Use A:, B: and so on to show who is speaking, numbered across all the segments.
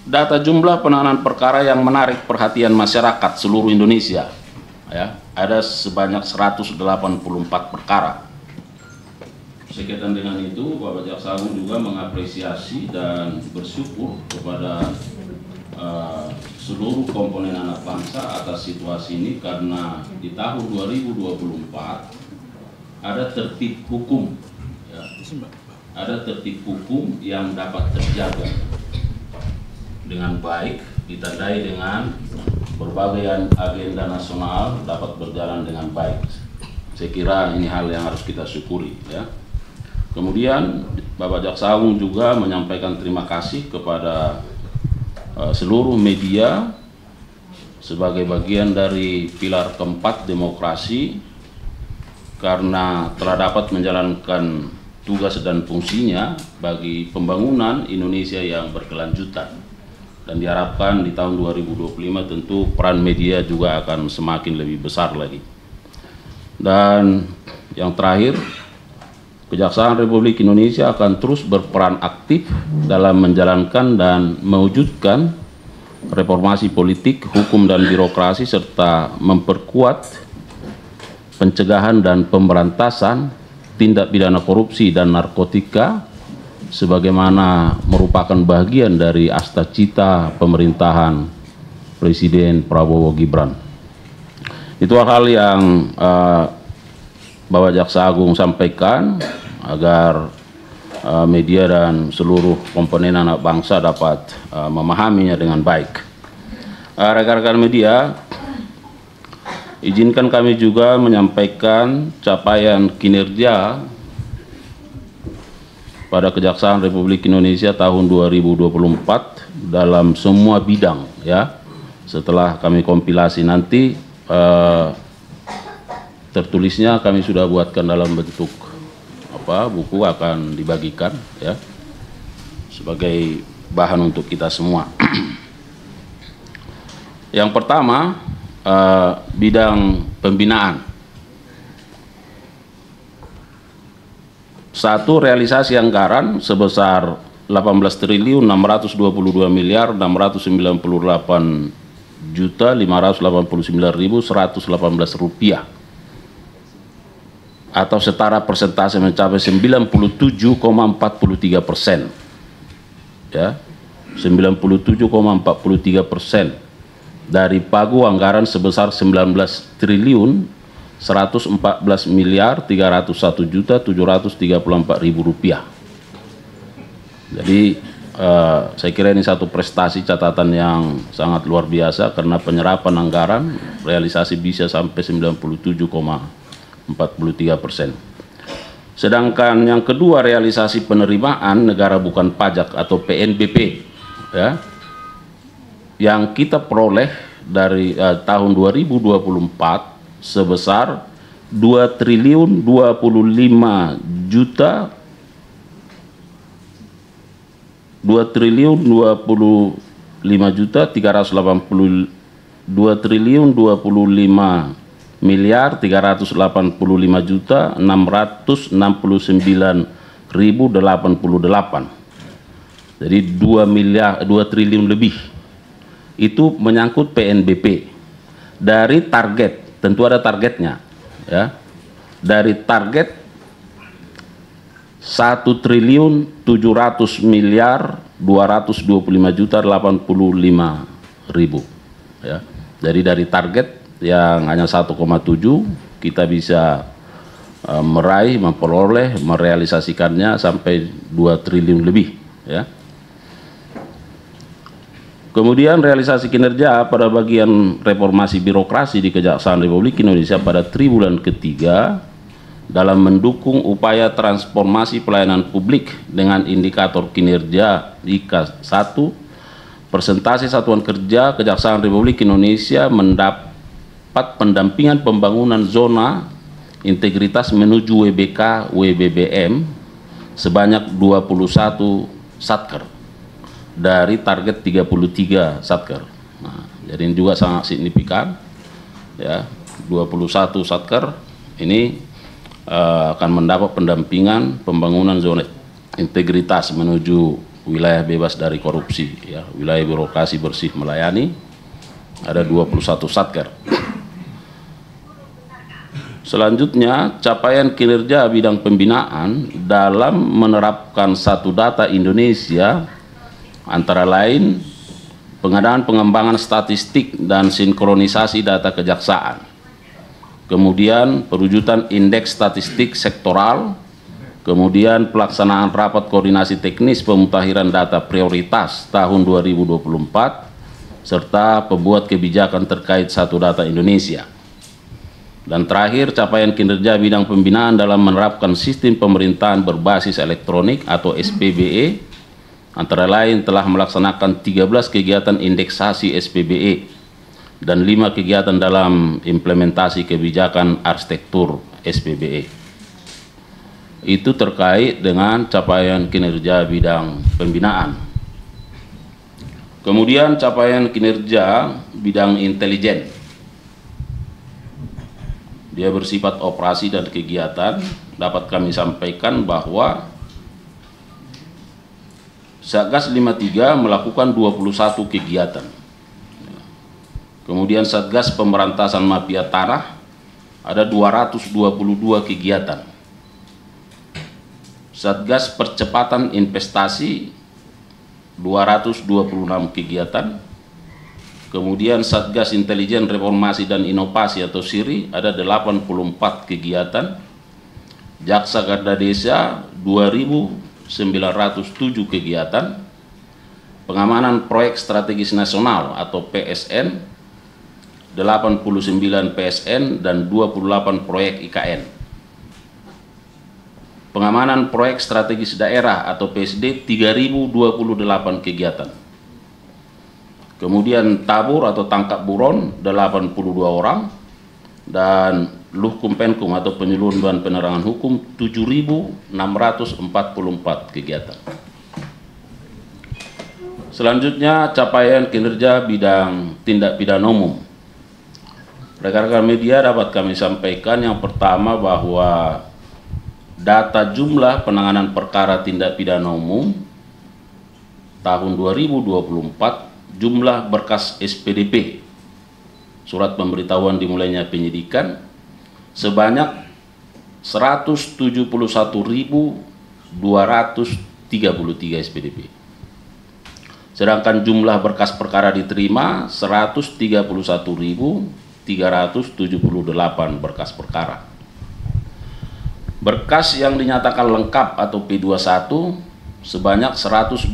A: data jumlah penanganan perkara yang menarik perhatian masyarakat seluruh Indonesia. Ya, ada sebanyak 184 perkara. Sekaitan dengan itu, Bapak Jaksa Agung juga mengapresiasi dan bersyukur kepada seluruh komponen anak bangsa atas situasi ini, karena di tahun 2024 ada tertib hukum, ya, ada tertib hukum yang dapat terjaga dengan baik, ditandai dengan berbagai agenda nasional dapat berjalan dengan baik. Saya kira ini hal yang harus kita syukuri, ya. Kemudian Bapak Jaksa Agung juga menyampaikan terima kasih kepada seluruh media sebagai bagian dari pilar keempat demokrasi, karena telah dapat menjalankan tugas dan fungsinya bagi pembangunan Indonesia yang berkelanjutan. Dan diharapkan di tahun 2025 tentu peran media juga akan semakin lebih besar lagi. Dan yang terakhir, Kejaksaan Republik Indonesia akan terus berperan aktif dalam menjalankan dan mewujudkan reformasi politik, hukum, dan birokrasi, serta memperkuat pencegahan dan pemberantasan tindak pidana korupsi dan narkotika, sebagaimana merupakan bagian dari asta-cita pemerintahan Presiden Prabowo Gibran. Itu hal yang Bapak Jaksa Agung sampaikan agar media dan seluruh komponen anak bangsa dapat memahaminya dengan baik. Rekan-rekan media, izinkan kami juga menyampaikan capaian kinerja pada Kejaksaan Republik Indonesia tahun 2024 dalam semua bidang, ya. Setelah kami kompilasi nanti, tertulisnya kami sudah buatkan dalam bentuk buku, akan dibagikan, ya, sebagai bahan untuk kita semua. Yang pertama, bidang pembinaan. Satu, realisasi anggaran sebesar 18.628.589.118 rupiah, atau setara persentase mencapai 97,43%, ya, 97,43% dari pagu anggaran sebesar 19.114.301.734.000 rupiah. Jadi saya kira ini satu prestasi, catatan yang sangat luar biasa, karena penyerapan anggaran realisasi bisa sampai 97,43%. Sedangkan yang kedua, realisasi penerimaan negara bukan pajak atau PNBP, ya, yang kita peroleh dari tahun 2024 sebesar 2.025.669.088. Jadi 2 triliun lebih. Itu menyangkut PNBP. Dari target, tentu ada targetnya, ya. Dari target 1.700.225.085.000, ya. Jadi dari target yang hanya 1,7, kita bisa memperoleh, merealisasikannya sampai 2 triliun lebih, ya. Kemudian realisasi kinerja pada bagian reformasi birokrasi di Kejaksaan Republik Indonesia pada triwulan ketiga dalam mendukung upaya transformasi pelayanan publik dengan indikator kinerja IKA 1, persentase satuan kerja Kejaksaan Republik Indonesia mendapat pendampingan pembangunan zona integritas menuju WBK WBBM sebanyak 21 satker dari target 33 satker. Nah, jadi ini juga sangat signifikan, ya. 21 satker ini akan mendapat pendampingan pembangunan zona integritas menuju wilayah bebas dari korupsi, ya, wilayah birokrasi bersih melayani, ada 21 satker. Selanjutnya, capaian kinerja bidang pembinaan dalam menerapkan satu data Indonesia antara lain pengadaan pengembangan statistik dan sinkronisasi data kejaksaan, kemudian perwujudan indeks statistik sektoral, kemudian pelaksanaan rapat koordinasi teknis pemutahiran data prioritas tahun 2024, serta pembuat kebijakan terkait satu data Indonesia. Dan terakhir, capaian kinerja bidang pembinaan dalam menerapkan sistem pemerintahan berbasis elektronik atau SPBE, antara lain telah melaksanakan 13 kegiatan indeksasi SPBE dan 5 kegiatan dalam implementasi kebijakan arsitektur SPBE. Itu terkait dengan capaian kinerja bidang pembinaan. Kemudian capaian kinerja bidang intelijen. Dia bersifat operasi dan kegiatan. Dapat kami sampaikan bahwa Satgas 53 melakukan 21 kegiatan. Kemudian Satgas pemberantasan mafia tanah ada 222 kegiatan. Satgas percepatan investasi 226 kegiatan. Kemudian Satgas Intelijen Reformasi dan Inovasi atau SIRI ada 84 kegiatan. Jaksa Garda Desa 2.907 kegiatan. Pengamanan Proyek Strategis Nasional atau PSN 89 PSN dan 28 proyek IKN. Pengamanan Proyek Strategis Daerah atau PSD 3.028 kegiatan. Kemudian tabur atau tangkap buron 82 orang, dan Luhkum Penkum atau penyuluhan dan penerangan hukum 7.644 kegiatan. Selanjutnya, capaian kinerja bidang tindak pidana umum. Rekan-rekan media, dapat kami sampaikan yang pertama bahwa data jumlah penanganan perkara tindak pidana umum tahun 2024, jumlah berkas SPDP, surat pemberitahuan dimulainya penyidikan, sebanyak 171.233 SPDP. Sedangkan jumlah berkas perkara diterima 131.378 berkas perkara. Berkas yang dinyatakan lengkap atau P21 sebanyak 125.296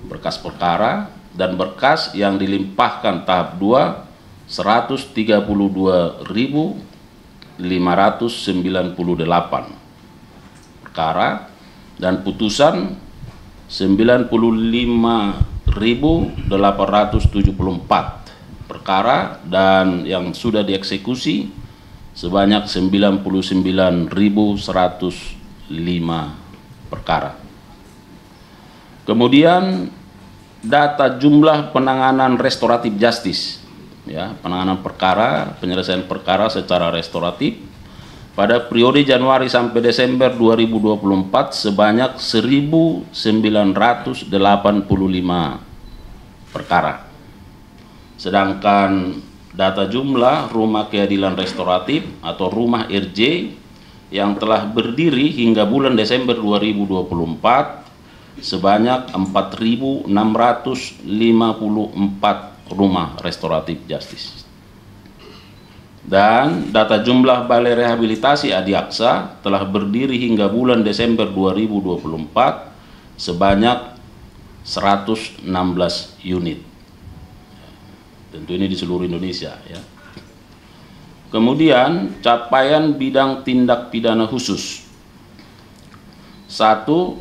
A: berkas perkara, dan berkas yang dilimpahkan tahap 2 132.598 perkara, dan putusan 95.874 perkara, dan yang sudah dieksekusi sebanyak 99.105 perkara. Kemudian data jumlah penanganan restoratif justice, ya, penanganan perkara, penyelesaian perkara secara restoratif pada periode Januari sampai Desember 2024 sebanyak 1.985 perkara. Sedangkan data jumlah rumah keadilan restoratif atau rumah RJ yang telah berdiri hingga bulan Desember 2024 sebanyak 4.654 rumah restoratif justice. Dan data jumlah balai rehabilitasi Adiaksa telah berdiri hingga bulan Desember 2024 sebanyak 116 unit. Tentu ini di seluruh Indonesia, ya. Kemudian capaian bidang tindak pidana khusus. 1.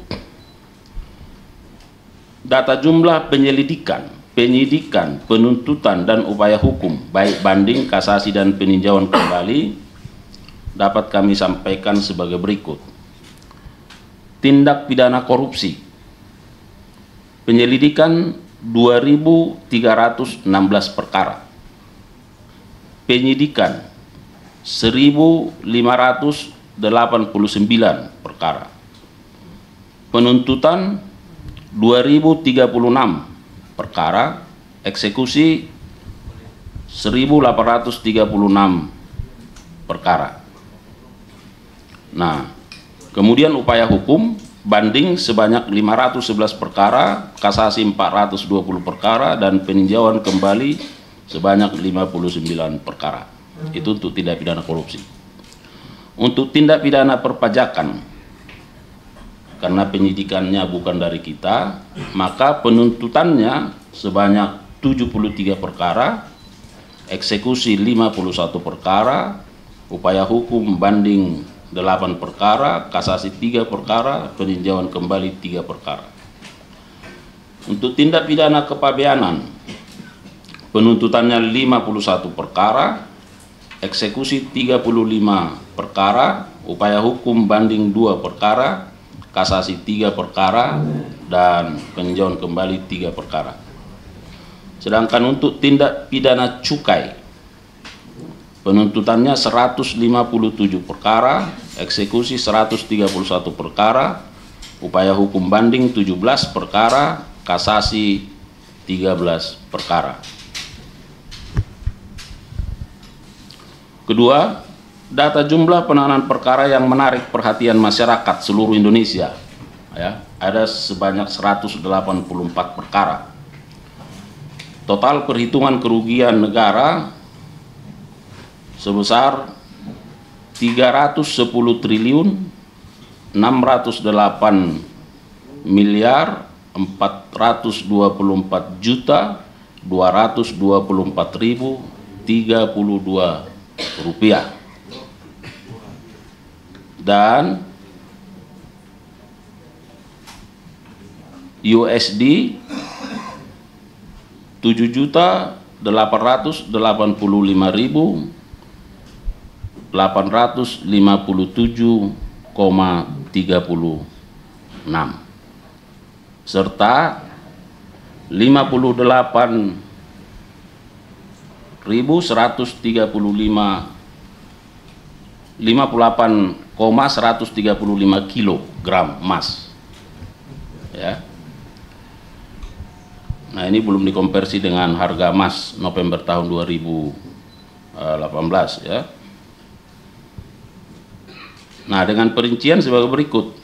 A: Data jumlah penyelidikan, penyidikan, penuntutan dan upaya hukum baik banding, kasasi dan peninjauan kembali dapat kami sampaikan sebagai berikut. Tindak pidana korupsi, penyelidikan 2.316 perkara, penyidikan 1.500 perkara. Penuntutan 2036 perkara, eksekusi 1836 perkara. Nah, kemudian upaya hukum banding sebanyak 511 perkara, kasasi 420 perkara, dan peninjauan kembali sebanyak 59 perkara. Itu untuk tindak pidana korupsi. Untuk tindak pidana perpajakan, karena penyidikannya bukan dari kita, maka penuntutannya sebanyak 73 perkara, eksekusi 51 perkara, upaya hukum banding 8 perkara, kasasi 3 perkara, peninjauan kembali 3 perkara. Untuk tindak pidana kepabeanan, penuntutannya 51 perkara, eksekusi 35 perkara, upaya hukum banding 2 perkara, kasasi 3 perkara, dan peninjauan kembali 3 perkara. Sedangkan untuk tindak pidana cukai, penuntutannya 157 perkara, eksekusi 131 perkara, upaya hukum banding 17 perkara, kasasi 13 perkara. Kedua, data jumlah penanganan perkara yang menarik perhatian masyarakat seluruh Indonesia. Ya, ada sebanyak 184 perkara. Total perhitungan kerugian negara sebesar 310 triliun 608 miliar 424 juta 224.032 rupiah, dan USD 7.885.857,36 serta 58,135 kilogram emas. Ya. Nah, ini belum dikonversi dengan harga emas November tahun 2018 ya. Nah, dengan perincian sebagai berikut.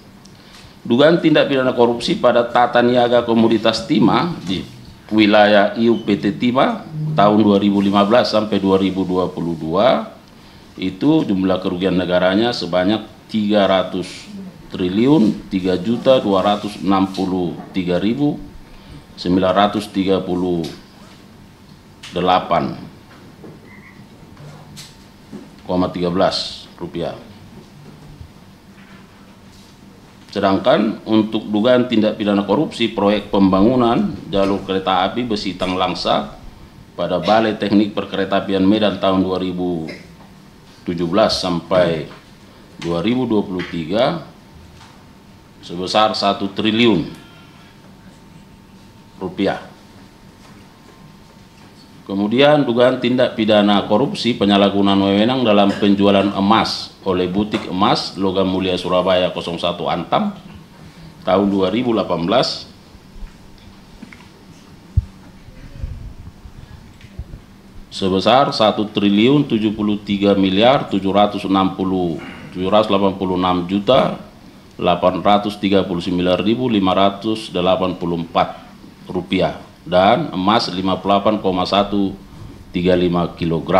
A: Dugaan tindak pidana korupsi pada tata niaga komoditas timah di wilayah IUPT Timah tahun 2015 sampai 2022 itu jumlah kerugian negaranya sebanyak 300 triliun 3.263.938,13 rupiah. Sedangkan untuk dugaan tindak pidana korupsi proyek pembangunan jalur kereta api besi Tanglangsa pada Balai Teknik Perkeretaapian Medan tahun 2017 sampai 2023 sebesar 1 triliun rupiah. Kemudian dugaan tindak pidana korupsi penyalahgunaan wewenang dalam penjualan emas oleh butik emas Logam Mulia Surabaya 01 Antam tahun 2018 sebesar 1.736.839.584 rupiah dan emas 58,135 kg.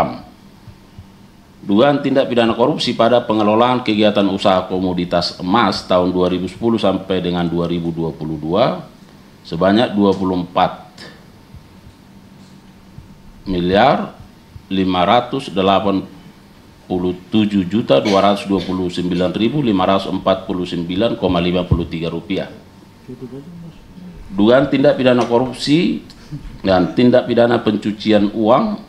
A: Dugaan tindak pidana korupsi pada pengelolaan kegiatan usaha komoditas emas tahun 2010 sampai dengan 2022 sebanyak 24.miliar,587.229.549,53 rupiah. Dugaan tindak pidana korupsi dan tindak pidana pencucian uang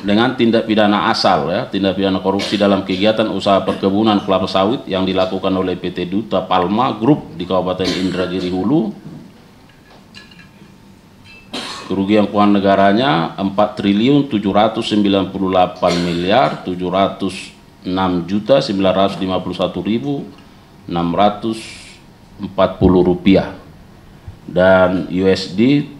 A: dengan tindak pidana asal ya, tindak pidana korupsi dalam kegiatan usaha perkebunan kelapa sawit yang dilakukan oleh PT Duta Palma Group di Kabupaten Indragiri Hulu kerugian keuangan negaranya 4.708.951.640 rupiah, dan USD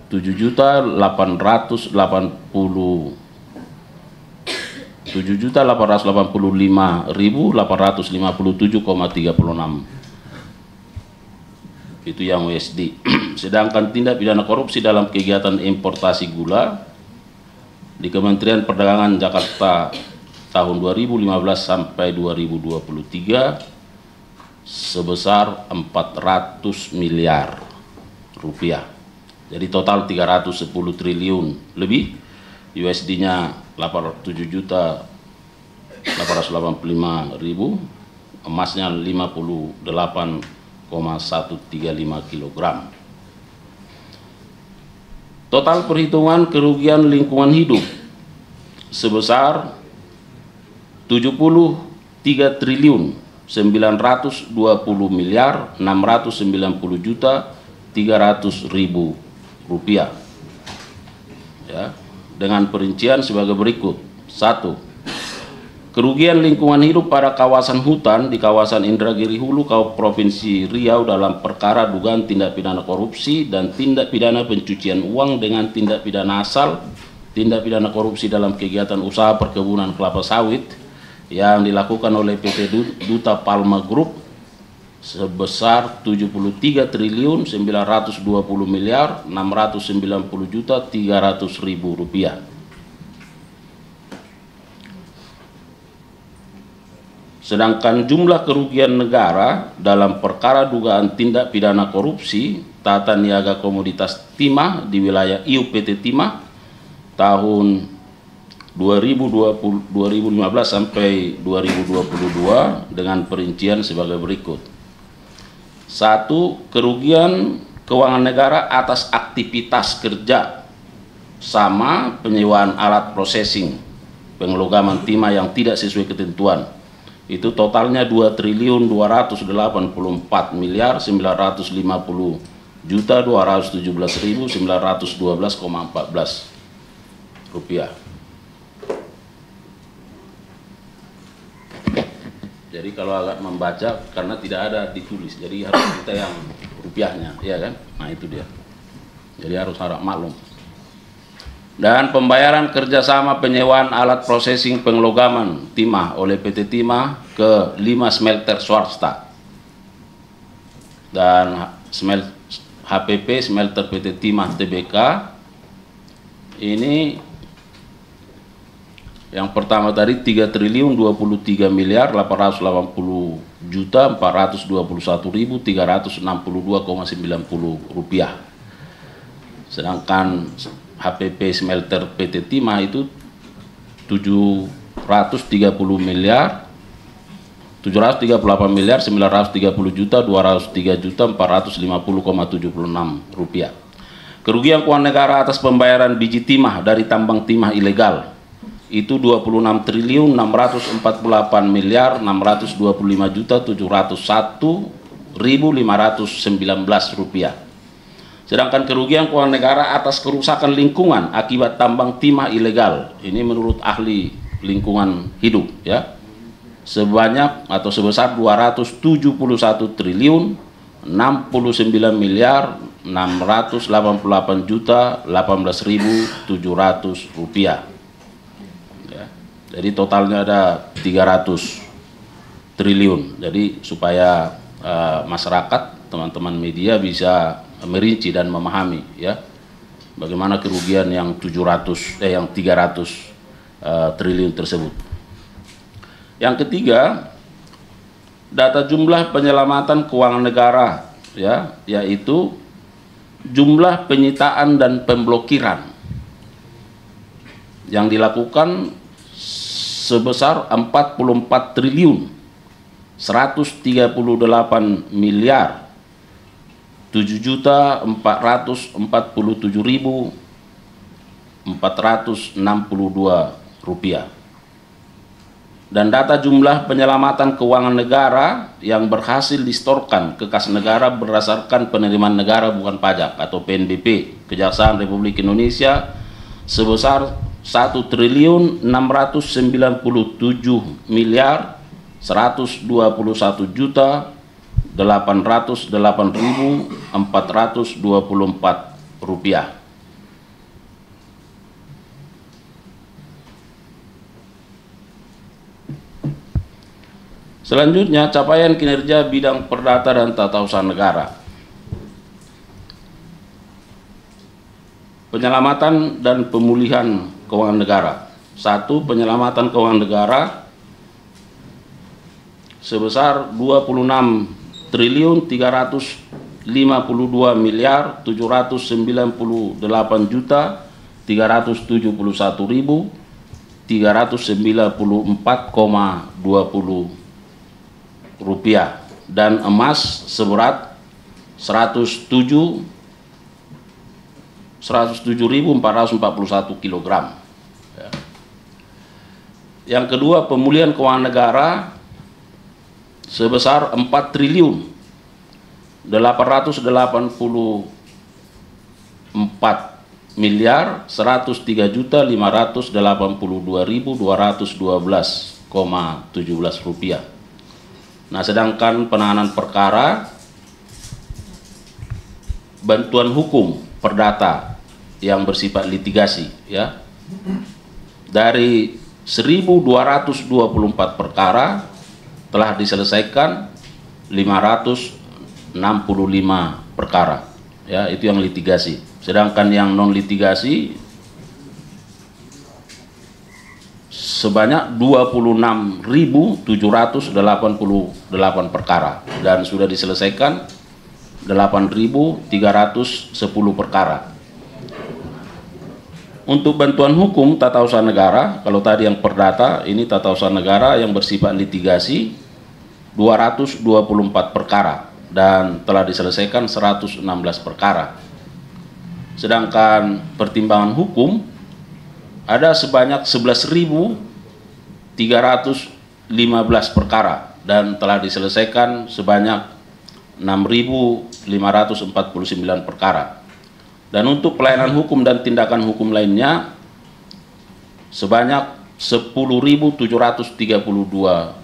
A: 7.885.857,36. Itu yang USD. Sedangkan tindak pidana korupsi dalam kegiatan importasi gula di Kementerian Perdagangan Jakarta tahun 2015 sampai 2023 sebesar 400 miliar rupiah. Jadi total 310 triliun lebih, USD-nya 7.885.000, emasnya 58,135 kg. Total perhitungan kerugian lingkungan hidup sebesar 73 triliun 920 miliar 690 juta 300.000 rupiah, ya, dengan perincian sebagai berikut. 1. Kerugian lingkungan hidup pada kawasan hutan di kawasan Indragiri Hulu, Provinsi Riau dalam perkara dugaan tindak pidana korupsi dan tindak pidana pencucian uang dengan tindak pidana asal, tindak pidana korupsi dalam kegiatan usaha perkebunan kelapa sawit yang dilakukan oleh PT Duta Palma Group sebesar 73 triliun 920 miliar 690 juta 300.000 rupiah. Sedangkan jumlah kerugian negara dalam perkara dugaan tindak pidana korupsi tata niaga komoditas timah di wilayah IUPT Timah tahun 2015 sampai 2022 dengan perincian sebagai berikut. 1. Kerugian keuangan negara atas aktivitas kerja sama penyewaan alat processing pengelogaman timah yang tidak sesuai ketentuan. Itu totalnya 2.284 miliar 950 juta 217.912,14 rupiah. Jadi kalau agak membaca karena tidak ada ditulis, jadi harus kita yang rupiahnya, ya kan? Nah itu dia. Jadi harus maklum. Dan pembayaran kerjasama penyewaan alat processing pengelogaman timah oleh PT Timah ke 5 smelter swasta dan HPP smelter PT Timah Tbk. Ini yang pertama tadi 3 triliun 23 miliar 880 juta 421.362,90 rupiah. Sedangkan HPP smelter PT Timah itu 738 miliar 930 juta 203.450,76 rupiah. Kerugian keuangan negara atas pembayaran biji timah dari tambang timah ilegal itu 26 triliun 648 miliar 625 juta 701.519 rupiah. Sedangkan kerugian keuangan negara atas kerusakan lingkungan akibat tambang timah ilegal, ini menurut ahli lingkungan hidup, ya, sebanyak atau sebesar 271 triliun 69 miliar 688 juta 18.700 rupiah. Jadi totalnya ada 300 triliun. Jadi supaya masyarakat, teman-teman media bisa merinci dan memahami, ya, bagaimana kerugian yang 300 triliun tersebut. Yang ketiga, data jumlah penyelamatan keuangan negara, ya, yaitu jumlah penyitaan dan pemblokiran yang dilakukan sebesar 44 triliun 138 miliar 7.447.462 rupiah. Dan data jumlah penyelamatan keuangan negara yang berhasil disetorkan ke kas negara berdasarkan penerimaan negara bukan pajak atau PNBP Kejaksaan Republik Indonesia sebesar 1.697.121.121 rupiah. Selanjutnya, capaian kinerja bidang perdata dan tata usaha negara. Penyelamatan dan pemulihan keuangan negara. 1. Penyelamatan keuangan negara sebesar 26.399.394,20 rupiah dan emas seberat 107.441 kg. Yang kedua, pemulihan keuangan negara sebesar 4.183.582.212,17 rupiah. Nah, sedangkan penanganan perkara bantuan hukum perdata yang bersifat litigasi, ya, dari 1.224 perkara telah diselesaikan 565 perkara, ya, itu yang litigasi. Sedangkan yang non litigasi sebanyak 26.788 perkara dan sudah diselesaikan 8.310 perkara. Untuk bantuan hukum tata usaha negara, kalau tadi yang perdata, ini tata usaha negara yang bersifat litigasi 224 perkara dan telah diselesaikan 116 perkara. Sedangkan pertimbangan hukum ada sebanyak 11.315 perkara dan telah diselesaikan sebanyak 6.549 perkara. Dan untuk pelayanan hukum dan tindakan hukum lainnya sebanyak 10.732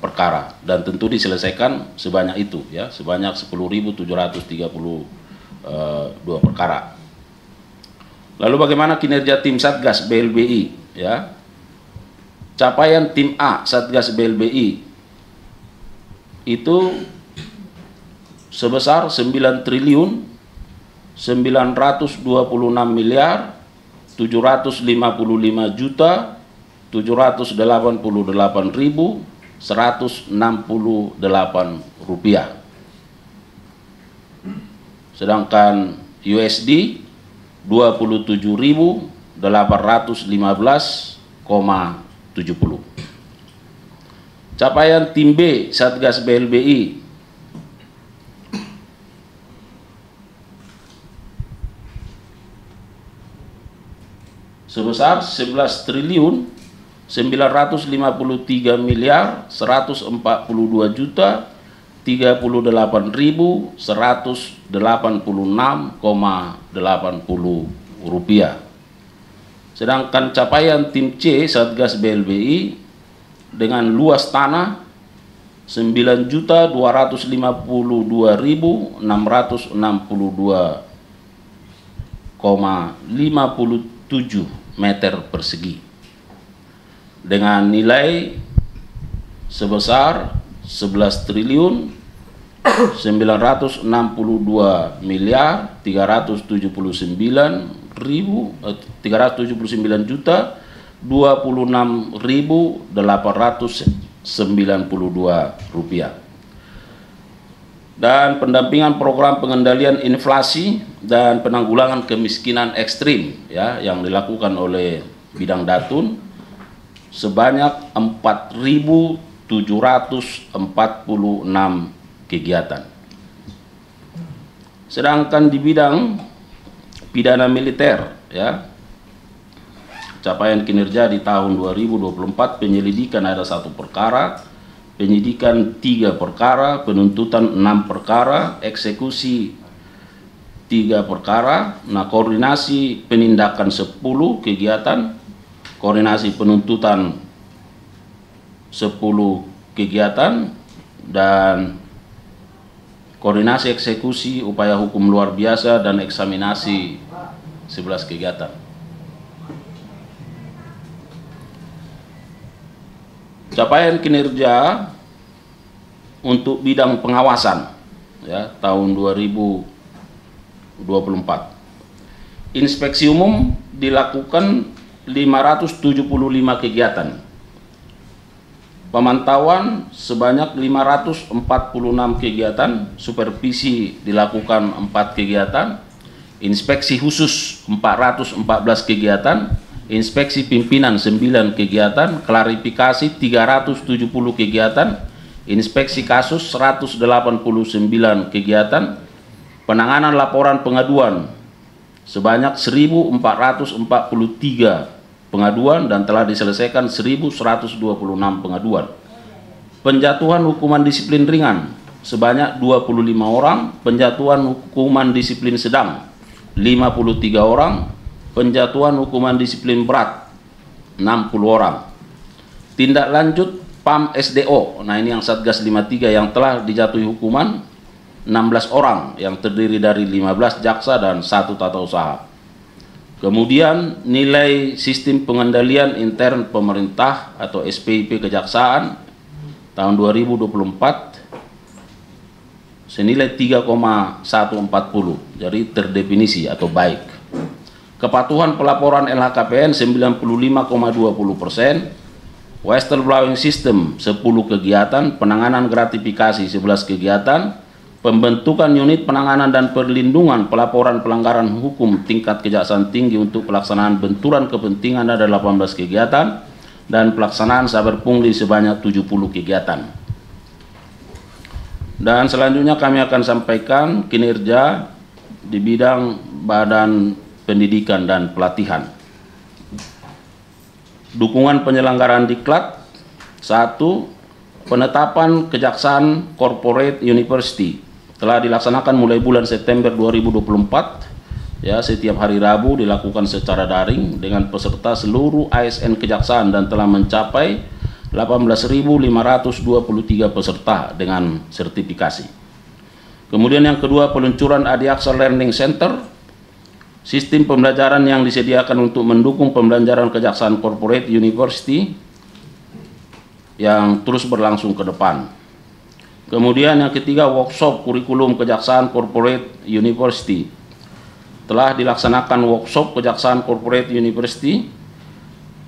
A: perkara dan tentu diselesaikan sebanyak itu, ya, sebanyak 10.732 perkara. Lalu bagaimana kinerja tim Satgas BLBI, ya? Capaian tim A Satgas BLBI itu sebesar 9.926.788.168 rupiah. Sedangkan USD 27.815,70. Capaian tim B Satgas BLBI sebesar 11.953.138.186,80 rupiah. Sedangkan capaian tim C Satgas BLBI dengan luas tanah 9.252.662,57 meter persegi dengan nilai sebesar 11.399.379.892 rupiah. Dan pendampingan program pengendalian inflasi dan penanggulangan kemiskinan ekstrim, ya, yang dilakukan oleh bidang Datun sebanyak 4.746 kegiatan. Sedangkan di bidang pidana militer, ya, capaian kinerja di tahun 2024, penyelidikan ada 1 perkara, penyidikan 3 perkara, penuntutan 6 perkara, eksekusi 3 perkara. Nah, koordinasi penindakan 10 kegiatan, koordinasi penuntutan 10 kegiatan, dan koordinasi eksekusi upaya hukum luar biasa dan eksaminasi 11 kegiatan. Capaian kinerja untuk bidang pengawasan ya tahun 2024. Inspeksi umum dilakukan 575 kegiatan. Pemantauan sebanyak 546 kegiatan, supervisi dilakukan 4 kegiatan, inspeksi khusus 414 kegiatan, inspeksi pimpinan 9 kegiatan, klarifikasi 370 kegiatan, inspeksi kasus 189 kegiatan, penanganan laporan pengaduan sebanyak 1443 pengaduan dan telah diselesaikan 1126 pengaduan. Penjatuhan hukuman disiplin ringan sebanyak 25 orang, penjatuhan hukuman disiplin sedang 53 orang, penjatuhan hukuman disiplin berat 60 orang. Tindak lanjut PAM SDO, nah ini yang Satgas 53 yang telah dijatuhi hukuman 16 orang yang terdiri dari 15 jaksa dan 1 tata usaha. Kemudian nilai sistem pengendalian intern pemerintah atau SPIP Kejaksaan tahun 2024 senilai 3,140, jadi terdefinisi atau baik. Kepatuhan pelaporan LHKPN 95,20%, whistleblowing system 10 kegiatan, penanganan gratifikasi 11 kegiatan, pembentukan unit penanganan dan perlindungan pelaporan pelanggaran hukum tingkat kejaksaan tinggi untuk pelaksanaan benturan kepentingan ada 18 kegiatan, dan pelaksanaan saber pungli sebanyak 70 kegiatan. Dan selanjutnya kami akan sampaikan kinerja di bidang Badan Pendidikan dan Pelatihan. Dukungan penyelenggaraan diklat. 1. Penetapan Kejaksaan Corporate University telah dilaksanakan mulai bulan September 2024 ya, setiap hari Rabu dilakukan secara daring dengan peserta seluruh ASN Kejaksaan dan telah mencapai 18.523 peserta dengan sertifikasi. Kemudian yang kedua, peluncuran Adiaksa Learning Center, sistem pembelajaran yang disediakan untuk mendukung pembelajaran Kejaksaan Corporate University yang terus berlangsung ke depan. Kemudian yang ketiga, workshop kurikulum Kejaksaan Corporate University. Telah dilaksanakan workshop Kejaksaan Corporate University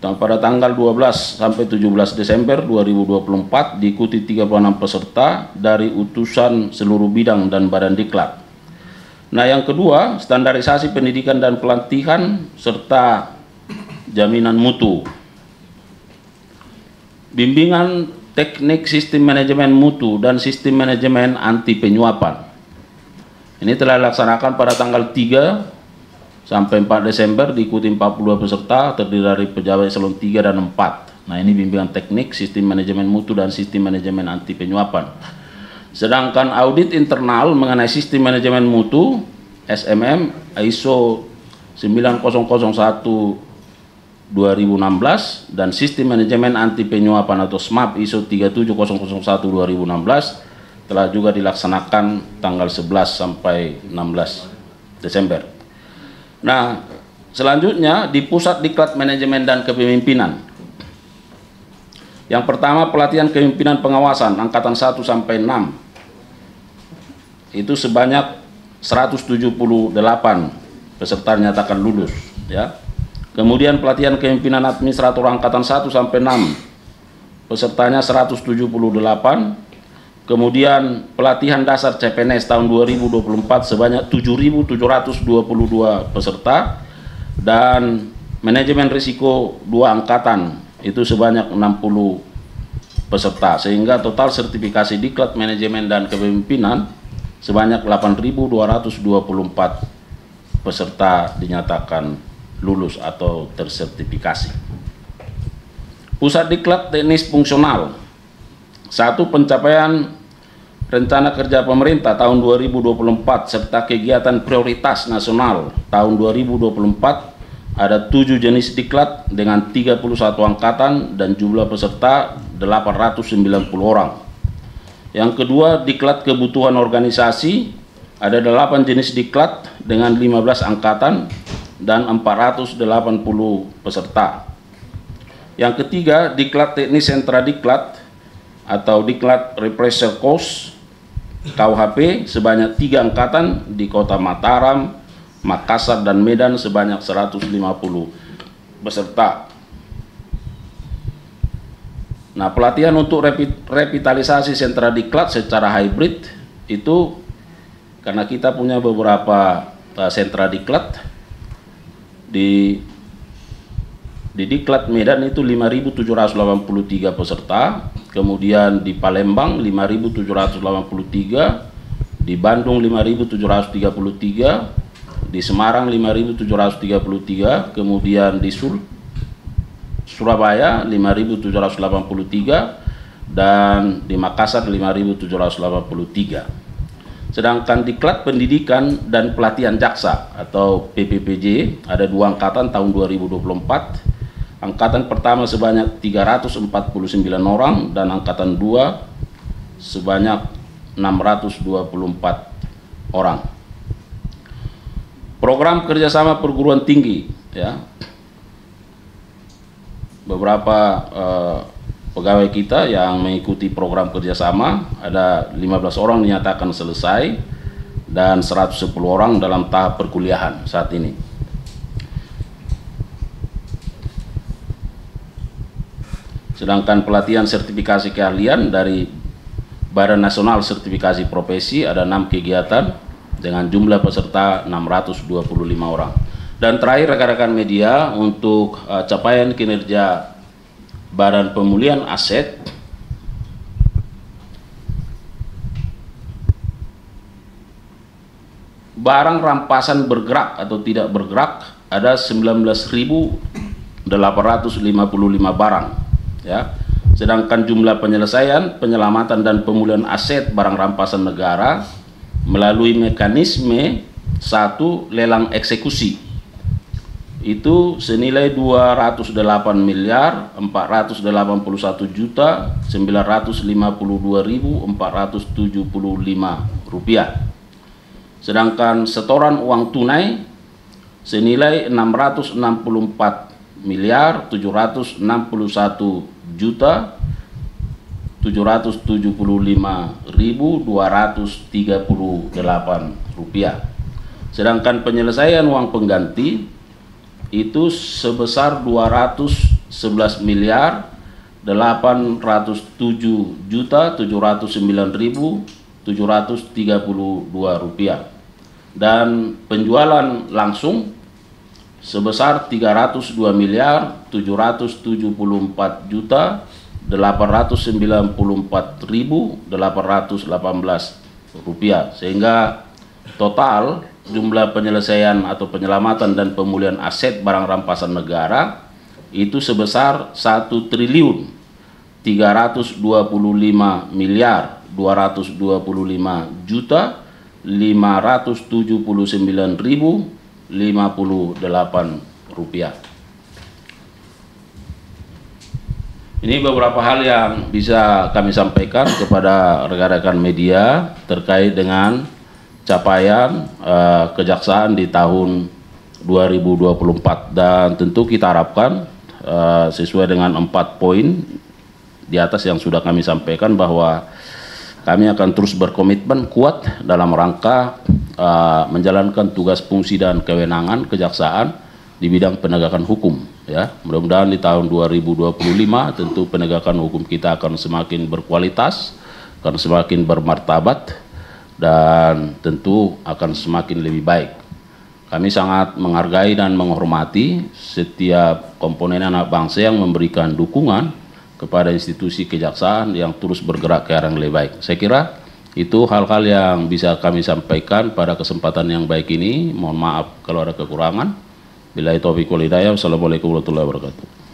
A: pada tanggal 12 sampai 17 Desember 2024, diikuti 36 peserta dari utusan seluruh bidang dan badan diklat. Nah, yang kedua, standarisasi pendidikan dan pelatihan serta jaminan mutu. Bimbingan teknik sistem manajemen mutu dan sistem manajemen anti penyuapan. Ini telah dilaksanakan pada tanggal 3 sampai 4 Desember, diikuti 42 peserta terdiri dari pegawai eselon 3 dan 4. Nah, ini bimbingan teknik sistem manajemen mutu dan sistem manajemen anti penyuapan. Sedangkan audit internal mengenai sistem manajemen mutu SMM ISO 9001/2016 dan sistem manajemen anti penyuapan atau SMAP ISO 37001/2016 telah juga dilaksanakan tanggal 11 sampai 16 Desember. Nah, selanjutnya di Pusat Diklat Manajemen dan Kepemimpinan. Yang pertama, pelatihan kepemimpinan pengawasan angkatan 1 sampai 6. Itu sebanyak 178 peserta dinyatakan lulus ya. Kemudian pelatihan kepemimpinan administrator angkatan 1 sampai 6. Pesertanya 178. Kemudian pelatihan dasar CPNS tahun 2024 sebanyak 7.722 peserta, dan manajemen risiko 2 angkatan itu sebanyak 60 peserta, sehingga total sertifikasi diklat manajemen dan kepemimpinan sebanyak 8.224 peserta dinyatakan lulus atau tersertifikasi. Pusat Diklat Teknis Fungsional. Satu, pencapaian rencana kerja pemerintah tahun 2024 serta kegiatan prioritas nasional tahun 2024 ada 7 jenis diklat dengan 31 angkatan dan jumlah peserta 890 orang. Yang kedua, diklat kebutuhan organisasi, ada 8 jenis diklat dengan 15 angkatan dan 480 peserta. Yang ketiga, diklat teknis sentra diklat atau diklat repressor course KUHP sebanyak 3 angkatan di Kota Mataram, Makassar dan Medan sebanyak 150 peserta. Nah, pelatihan untuk revitalisasi sentra diklat secara hybrid itu karena kita punya beberapa sentra diklat di Diklat Medan itu 5.783 peserta, kemudian di Palembang 5.783, di Bandung 5.733, di Semarang 5.733, kemudian di Surabaya 5.783 dan di Makassar 5.783. Sedangkan diklat pendidikan dan pelatihan jaksa atau PPPJ ada 2 angkatan tahun 2024. Angkatan pertama sebanyak 349 orang dan angkatan 2 sebanyak 624 orang. Program kerjasama perguruan tinggi, ya, beberapa pegawai kita yang mengikuti program kerjasama ada 15 orang dinyatakan selesai dan 110 orang dalam tahap perkuliahan saat ini. Sedangkan pelatihan sertifikasi keahlian dari Badan Nasional Sertifikasi Profesi ada 6 kegiatan dengan jumlah peserta 625 orang. Dan terakhir rekan-rekan media, untuk capaian kinerja Badan Pemulihan Aset, barang rampasan bergerak atau tidak bergerak ada 19.855 barang, ya. Sedangkan jumlah penyelesaian, penyelamatan dan pemulihan aset barang rampasan negara melalui mekanisme 1 lelang eksekusi itu senilai 288.451.952.475 rupiah. Sedangkan setoran uang tunai senilai 664.775.238 rupiah. Sedangkan penyelesaian uang pengganti itu sebesar 211.807.709.732 rupiah, dan penjualan langsung sebesar 302.794.818 rupiah, sehingga total jumlah penyelesaian atau penyelamatan dan pemulihan aset barang rampasan negara itu sebesar 1.255.249.058 rupiah. Ini beberapa hal yang bisa kami sampaikan kepada rekan-rekan media terkait dengan capaian kejaksaan di tahun 2024, dan tentu kita harapkan sesuai dengan 4 poin di atas yang sudah kami sampaikan bahwa kami akan terus berkomitmen kuat dalam rangka menjalankan tugas fungsi dan kewenangan kejaksaan di bidang penegakan hukum, ya. Mudah-mudahan di tahun 2025 tentu penegakan hukum kita akan semakin berkualitas, akan semakin bermartabat, dan tentu akan semakin lebih baik. Kami sangat menghargai dan menghormati setiap komponen anak bangsa yang memberikan dukungan kepada institusi kejaksaan yang terus bergerak ke arah yang lebih baik. Saya kira itu hal-hal yang bisa kami sampaikan pada kesempatan yang baik ini. Mohon maaf kalau ada kekurangan. Billahi taufiq wal hidayah. Wassalamualaikum warahmatullahi wabarakatuh.